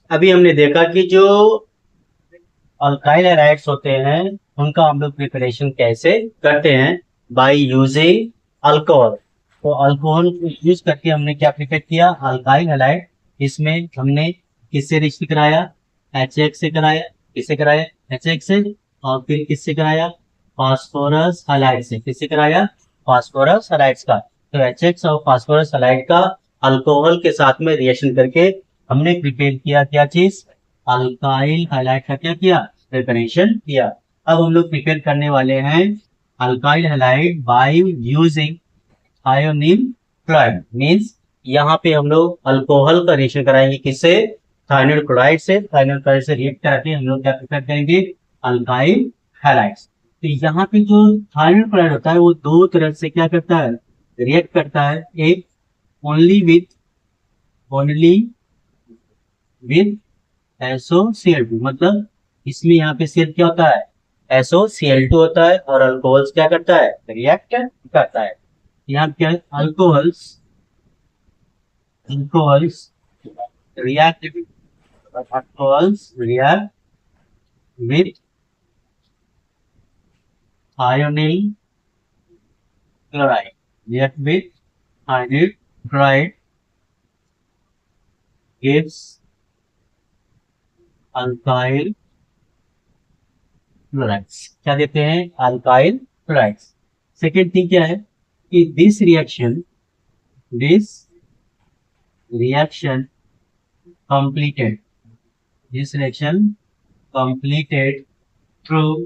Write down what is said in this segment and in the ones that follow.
अभी हमने देखा कि जो अल्काइल हैलाइड्स होते हैं उनका हम लोग प्रिपरेशन कैसे करते हैं, बाय यूजिंग अल्कोहल। तो अल्कोहल को यूज करके हमने क्या प्रिपेयर किया, अल्काइल हैलाइड। इसमें हमने किससे रिएक्शन कराया, HX से कराया। किससे कराया, HX से। और फिर किससे कराया, फास्फोरस हैलाइड से। किससे कराया, फास्फोरस हैलाइड्स का। तो HX और फास्फोरस हैलाइड का अल्कोहल के साथ में रिएक्शन करके हमने प्रिपेयर किया क्या चीज, अल्काइल हैलाइड का क्या किया, प्रिपरेशन किया। अब हम लोग प्रिपेयर करने वाले हैं alkyl halide by using thionyl chloride. Means यहाँ पे हम लोग अल्कोहल का रिएक्शन कराएंगे किससे, थायोनील क्लोराइड से। थायोनील क्लोराइड से रिएक्ट करके हम लोग क्या प्रिपेयर करेंगे, अल्काइल हैलाइड्स। तो यहाँ पे जो थायोनील क्लोराइड होता है वो दो तरह से क्या करता है, रिएक्ट करता है। एक ओनली विद SOCl2, मतलब इसमें यहाँ पे सिर्फ क्या होता है, SOCl2 होता है, और अल्कोहल्स क्या करता है, रिएक्ट करता है। यहाँ पे क्या है, alcohols alcohols react alcohols react with thionyl chloride, react with thionyl chloride gives alkyl chlorides. क्या देते हैं, अल्काइल क्लोराइड्स। सेकेंड थिंग क्या है कि this reaction completed this reaction completed through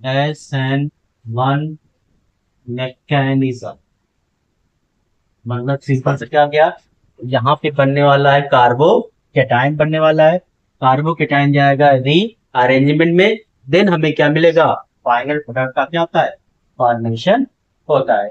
SN1 mechanism। मतलब सिंपल से क्या गया, यहाँ पे बनने वाला है कार्बो कैटायन, बनने वाला है। कार्बो कैटायन जाएगा री अरेंजमेंट में, देन हमें क्या मिलेगा, फाइनल प्रोडक्ट का क्या होता है, फॉर्मेशन होता है।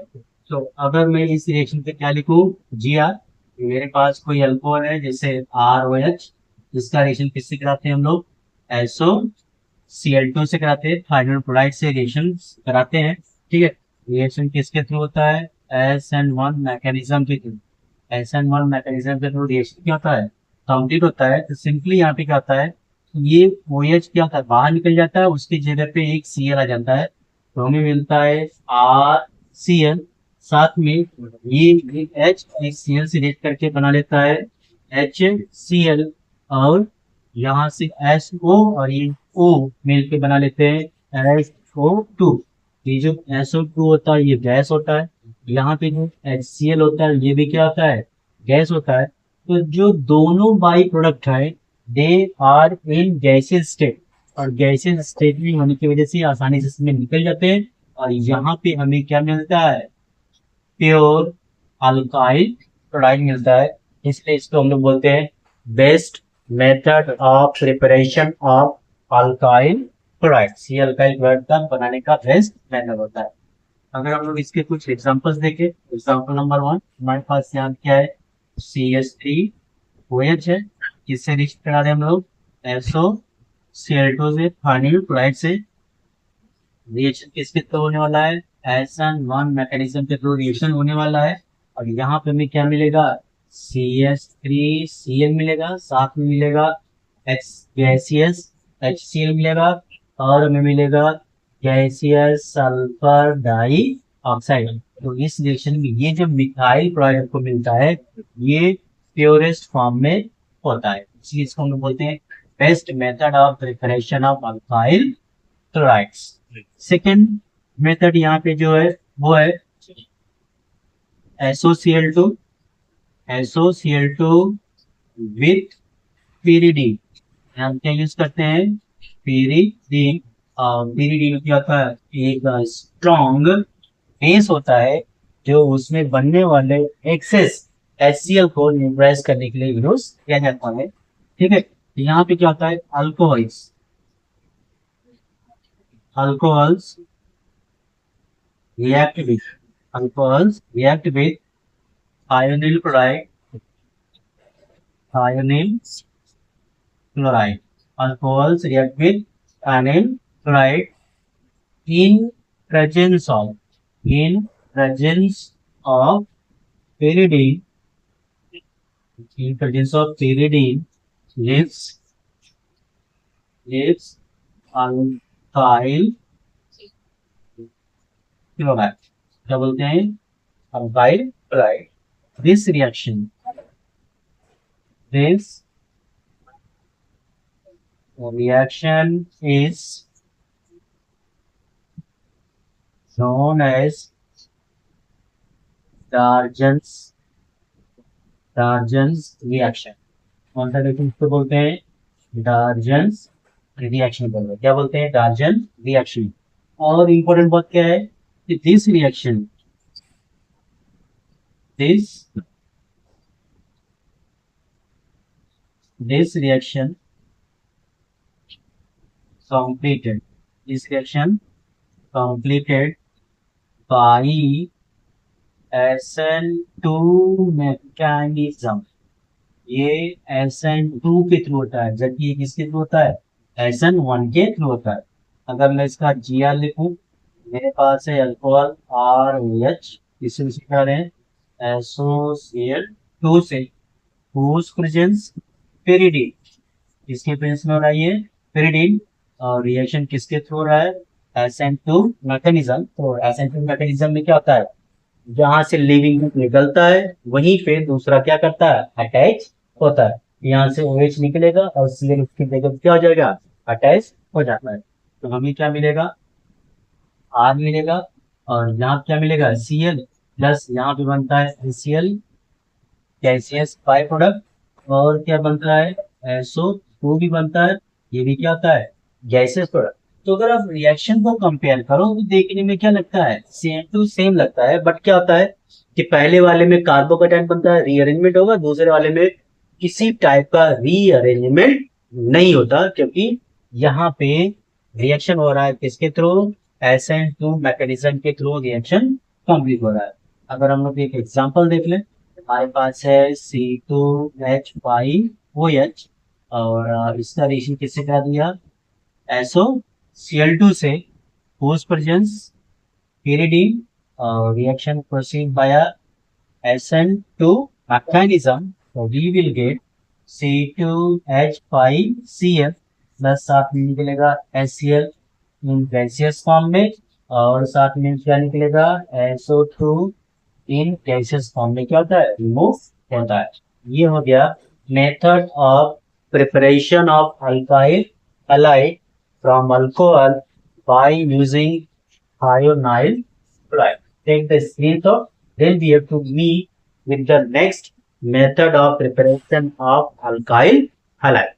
तो अगर मैं इस रिएक्शन पे क्या लिखूं, Gr, मेरे पास कोई अल्कोहल है जैसे ROH, इसका रिएक्शन किससे कराते हैं हम लोग, SOCl2 से कराते हैं, हाइड्रोजन क्लोराइड से रिएक्शन कराते हैं। ठीक है, रिएक्शन किसके थ्रू होता है, SN1 मैकेनिज्म के थ्रू। SN1 मैकेनिज्म के थ्रू रिएक्शन क्या होता है, कंप्लीट होता है। तो सिंपली यहाँ पे क्या होता है, ये OH क्या होता है, बाहर निकल जाता है, उसकी जगह पे एक Cl आ जाता है। तो हमें मिलता है RCl। साथ में ये H एक Cl से रिएक्ट करके बना लेता है HCl, और यहाँ से SO और ये O मिलके बना लेते हैं SO2। ये जो SO2 होता है ये गैस होता है, यहाँ पे जो HCl होता है ये भी क्या होता है, गैस होता है। तो जो दोनों बाई प्रोडक्ट है they are in gaseous state, और गैसियस स्टेट में होने की वजह से आसानी से इसमें निकल जाते हैं, और यहाँ पे हमें क्या मिलता है, प्योर अल्काइल क्लोराइड मिलता है। इसलिए इसको हम लोग बोलते हैं best method of preparation of alkyl chloride. सी अल्काइल क्लोराइड का बनाने का बेस्ट मेथड होता है। अगर हम लोग इसके कुछ एग्जांपल्स देखें, एग्जांपल नंबर 1 हमारे पास यहाँ क्या है, CH3OH है। किससे रिएक्ट करा रहे हैं हम लोग, SOCl2 से, थायोनील क्लोराइड से। रिएक्शन किसके थ्रू होने वाला है, SN1 मैकेनिज्म के थ्रू रिएक्शन होने वाला है। और यहाँ पे हमें क्या मिलेगा, CH3Cl मिलेगा, साथ में मिलेगा H गैसियस HCl मिलेगा, और हमें मिलेगा गैसियस सल्फर डाई ऑक्साइड। तो इस रिएक्शन में ये जब मिथाइल क्लोराइड आपको मिलता है ये प्योरेस्ट फॉर्म में होता है, इसलिए इसको हम लोग बोलते हैं best method of preparation of alkyl chlorides. Second method यहाँ पे जो है वो है SOCl2, SOCl2 विथ pyridine। हम क्या यूज करते हैं, pyridine। pyridine क्या होता है, एक स्ट्रॉन्ग बेस होता है जो उसमें बनने वाले एक्सेस HCl को न्यूट्रलाइज करने के लिए यूज किया जाता है। ठीक है, यहाँ पे क्या होता है, alcohols alcohols react with alcohols react with thionyl chloride, thionyl chloride. Alcohols react with thionyl chloride in presence of in presence of pyridine in presence of pyridine leaves alkyl chloride, क्या बोलते हैं, alkyl chloride. This reaction is known as Darjan's reaction. कौन सा reaction इसको बोलते हैं, डार्जन्स reaction बोलते हैं. क्या बोलते हैं, डार्जन रिएक्शन. और इंपॉर्टेंट बात क्या है कि this reaction completed by SN2 mechanism. ये SN2 के थ्रू होता है, जबकि ये किसके थ्रू होता है, SN1 के थ्रू होता है. अगर मैं इसका GR लिखूं, मेरे पास है अल्कोहल RH, इसे सिखा रहे हैं SOCl2 से whose presence pyridine, इसके प्रेजेंस में हो रहा है ये pyridine. और रिएक्शन किसके थ्रू हो रहा है, SN2 मैकेनिज्म. तो SN2 मैकेनिज्म में क्या होता है, जहां से लिविंग ग्रुप निकलता है वहीं पे दूसरा क्या करता है, अटैच होता है. यहाँ से OH निकलेगा और Cl उसकी जगह क्या हो जाएगा, अटैच हो जाता है. तो हमें क्या मिलेगा, R मिलेगा. और यहाँ क्या मिलेगा, Cl प्लस यहाँ पे बनता है HCl गैसियस बाय प्रोडक्ट. और क्या बनता है, SO2 भी बनता है. ये भी क्या होता है, गैसियस प्रोडक्ट. तो अगर आप रिएक्शन को कंपेयर करो तो देखने में क्या लगता है, सेम टू सेम लगता है. बट क्या होता है कि पहले वाले में कार्बोकेटायन बनता है, रीअरेंजमेंट होगा. दूसरे वाले में किसी टाइप का रीअरेंजमेंट नहीं होता, क्योंकि यहाँ पे रिएक्शन हो रहा है किसके थ्रू, SN2 मैकेनिज्म के थ्रू रिएक्शन कंप्लीट हो रहा है. अगर हम लोग एक एग्जांपल देख लें, हमारे पास है C2H5OH और इसका रिएक्शन किससे करा दिया, SOCl2 से whose presence pyridine. Reaction proceed via SN2 mechanism. So we will get C2H5Cl plus साथ में निकलेगा HCl इन गैसियस फॉर्म में, और साथ में क्या निकलेगा, SO2 इन गैसियस फॉर्म में क्या होता है, रिमूव होता है. ये हो गया method of preparation of alkyl halide from alcohol by using thionyl chloride. Take the screenshot. Then we have to meet with the next method of preparation of alkyl halide.